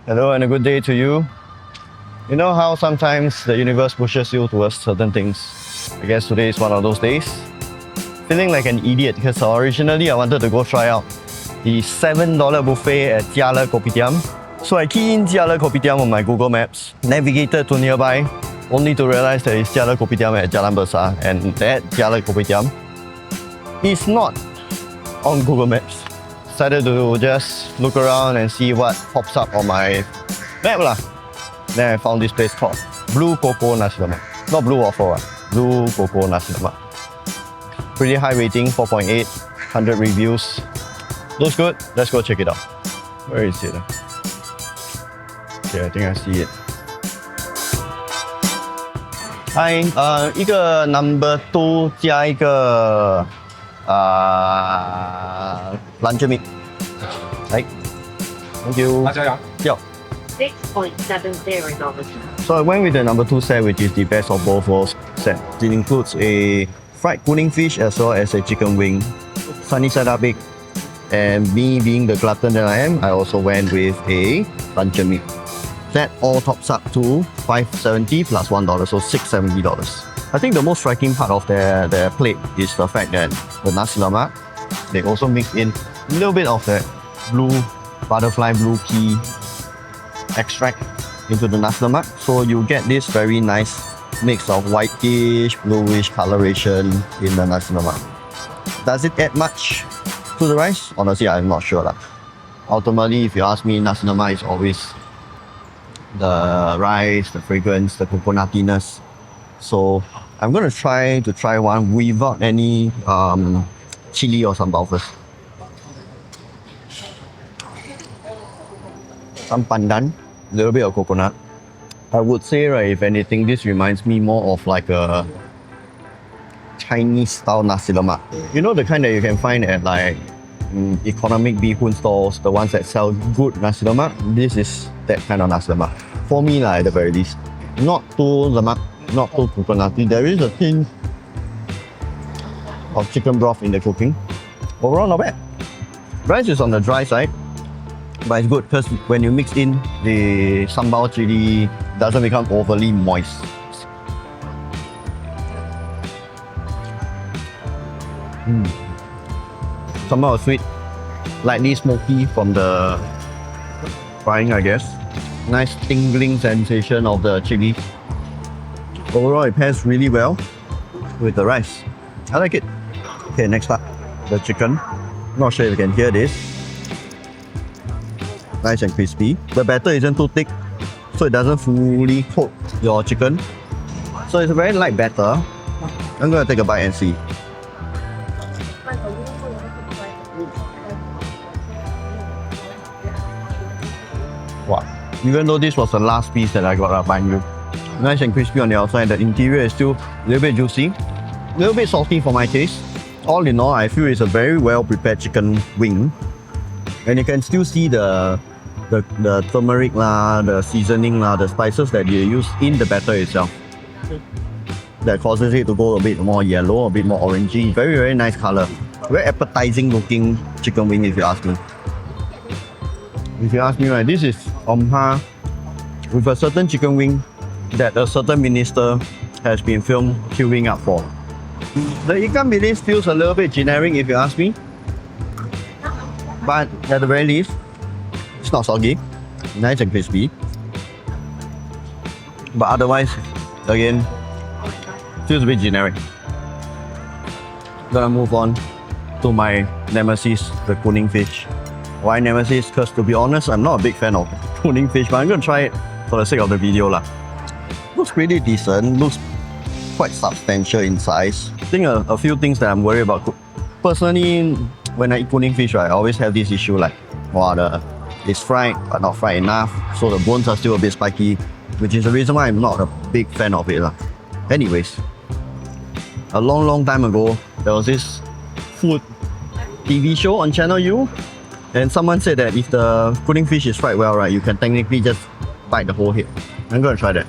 Hello and a good day to you. You know how sometimes the universe pushes you towards certain things? I guess today is one of those days. Feeling like an idiot because originally I wanted to go try out the $7 buffet at Jiale Kopitiam. So I keyed in Jiale Kopitiam on my Google Maps, navigated to nearby, only to realize that it's Jiale Kopitiam at Jalan Besar, and that Jiale Kopitiam is not on Google Maps. Decided to just look around and see what pops up on my map lah. Then I found this place called Blue Coco Nasi Lemak. Not Blue Waffle, Blue Coco Nasi Lemak. Pretty high rating, 4.8, 100 reviews. Looks good, let's go check it out. Where is it? Okay, I think I see it. Hi, 一个 number 2加一个luncheon meat. Right. Thank you. 辣椒羊 Yeah. $6.70. So I went with the number 2 set, which is the best of both worlds set. It includes a fried Kuning fish as well as a chicken wing, sunny side up egg. And me being the glutton that I am, I also went with a luncheon meat. That all tops up to $5.70 plus $1, so $6.70. I think the most striking part of their plate is the fact that the Nasi Lemak, they also mix in a little bit of that blue butterfly blue pea extract into the Nasi Lemak. So you get this very nice mix of whitish, bluish coloration in the Nasi Lemak. Does it add much to the rice? Honestly, I'm not sure. Ultimately, if you ask me, Nasi Lemak is always the rice, the fragrance, the coconutiness. So I'm going to try one without any chili or sambal first. Some pandan, a little bit of coconut. I would say, right, if anything, this reminds me more of like a Chinese style Nasi Lemak. You know the kind that you can find at like economic bee-hoon stalls, the ones that sell good Nasi Lemak? This is that kind of Nasi Lemak. For me, at the very least. Not too lemak, not too coconutty. There is a hint of chicken broth in the cooking. Overall, not bad. Rice is on the dry side, but it's good because when you mix in the sambal chili, it doesn't become overly moist. Sambal is sweet, lightly smoky from the frying, I guess. Nice tingling sensation of the chili. Overall, it pairs really well with the rice. I like it. Okay, next up, the chicken. Not sure if you can hear this. Nice and crispy. The batter isn't too thick, so it doesn't fully coat your chicken. So it's a very light batter. I'm gonna take a bite and see. Wow. Even though this was the last piece that I got up, mind you. Nice and crispy on the outside, the interior is still a little bit juicy, a little bit salty for my taste. All in all, I feel it's a very well prepared chicken wing. And you can still see the turmeric lah, the seasoning lah, the spices that you use in the batter itself. That causes it to go a bit more yellow, a bit more orangey. Very, very nice color. Very appetizing looking chicken wing if you ask me. If you ask me, right, this is on par with a certain chicken wing that a certain minister has been filmed queuing up for. The ikan bilis feels a little bit generic if you ask me, but at the very least, it's not soggy, nice and crispy. But otherwise, again, feels a bit generic. Gonna move on to my nemesis, the Kuning fish. Why nemesis? Because to be honest, I'm not a big fan of Kuning fish, but I'm gonna try it for the sake of the video lah. Looks pretty decent, looks quite substantial in size. I think a few things that I'm worried about. Personally, when I eat Kuning fish, right, I always have this issue like, wow, it's fried but not fried enough, so the bones are still a bit spiky, which is the reason why I'm not a big fan of it lah. Anyways, a long time ago, there was this food TV show on Channel U, and someone said that if the Kuning fish is fried well, right, you can technically just bite the whole head. I'm gonna try that.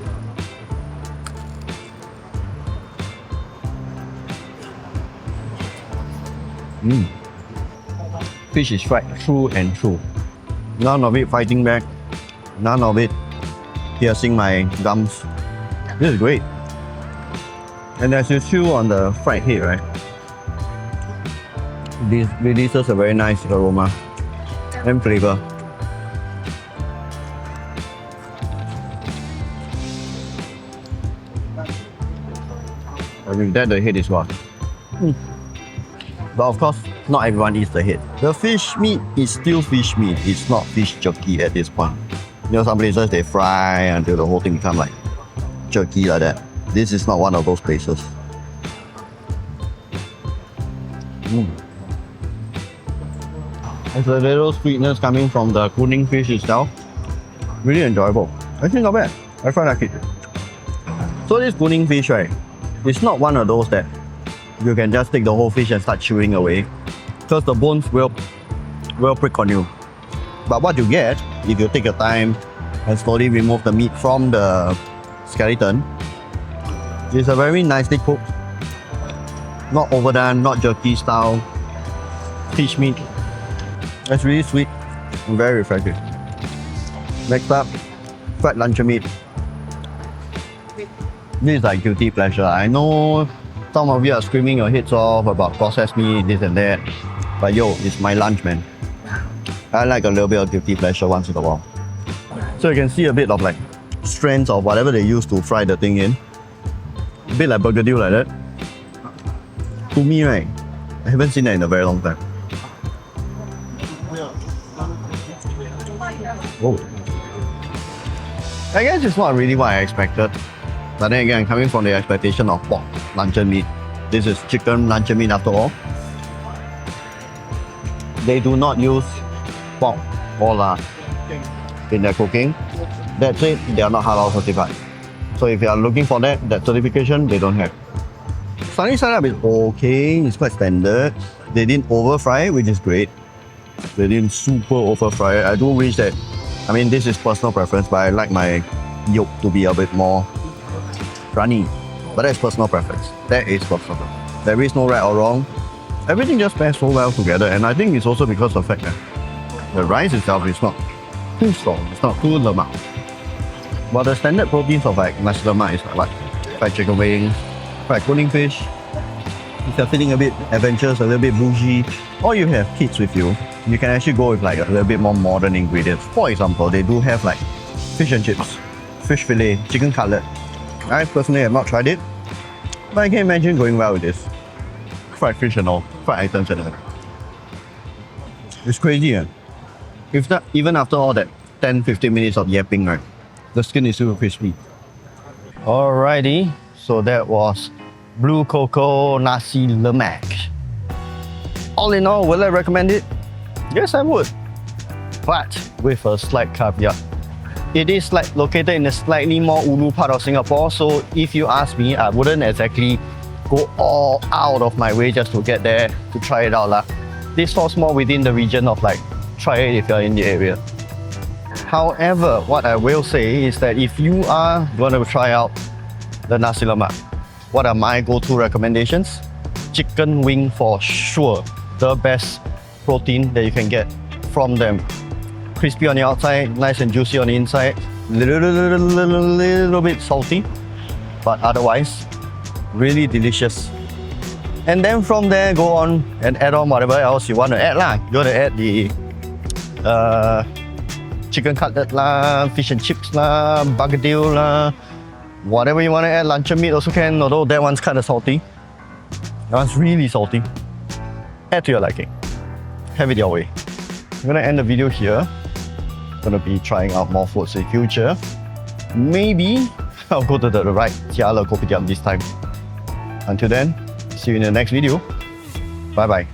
Fish is fried true and true. None of it fighting back. None of it piercing my gums. This is great. And as you chew on the fried head, right, this releases a very nice aroma and flavor. And with that, the head is gone. But of course, not everyone eats the head. The fish meat is still fish meat. It's not fish jerky at this point. You know, some places they fry until the whole thing becomes like jerky like that. This is not one of those places. There's a little sweetness coming from the Kuning fish itself. Really enjoyable. Actually not bad. I quite like it. So this Kuning fish, right, it's not one of those that you can just take the whole fish and start chewing away, because the bones will prick on you. But what you get, if you take your time and slowly remove the meat from the skeleton, is a very nicely cooked, not overdone, not jerky style fish meat. It's really sweet and very refreshing. Next up, fried luncheon meat. This is like guilty pleasure. I know some of you are screaming your heads off about processed meat, this and that. But yo, it's my lunch, man. I like a little bit of guilty pleasure once in a while. So you can see a bit of like strands of whatever they use to fry the thing in. A bit like burgadieu like that. To me, right, I haven't seen that in a very long time. Oh. I guess it's not really what I expected. But then again, coming from the expectation of pork luncheon meat, this is chicken luncheon meat after all. They do not use pork or lard in their cooking. That's it, they are not halal certified. So if you are looking for that certification, they don't have. Sunny side up is okay, it's quite standard. They didn't over fry it, which is great. They didn't super over fry it. I do wish that, I mean, this is personal preference, but I like my yolk to be a bit more runny. But that's personal preference. That is personal preference. There is no right or wrong. Everything just pairs so well together, and I think it's also because of the fact that the rice itself is not too strong, it's not too lemak. But the standard proteins of like Nasi Lemak is like fried chicken wings, fried Kuning fish. If you're feeling a bit adventurous, a little bit bougie, or you have kids with you, you can actually go with like a little bit more modern ingredients. For example, they do have like fish and chips, fish fillet, chicken cutlet. I personally have not tried it, but I can imagine going well with this. Fried fish and all, fried items and all. It's crazy, eh? If that, even after all that 10-15 minutes of yapping, right, the skin is super crispy. Alrighty, so that was Blue Coco Nasi Lemak. All in all, will I recommend it? Yes, I would. But with a slight caveat. It is like located in a slightly more ulu part of Singapore, so if you ask me, I wouldn't exactly go all out of my way just to get there to try it out lah. This falls more within the region of like, try it if you're in the area. However, what I will say is that if you are going to try out the Nasi Lemak, what are my go-to recommendations? Chicken wing for sure. The best protein that you can get from them. Crispy on the outside, nice and juicy on the inside. Little bit salty, but otherwise, really delicious. And then from there, go on and add on whatever else you want to add lah. You want to add the chicken cutlet lah, fish and chips lah, burgadieu lah, whatever you want to add. Luncheon meat also can, although that one's kind of salty. That one's really salty. Add to your liking. Have it your way. I'm gonna end the video here. Gonna be trying out more foods in the future. Maybe I'll go to the right Jiale Kopitiam this time. Until then, see you in the next video. Bye bye.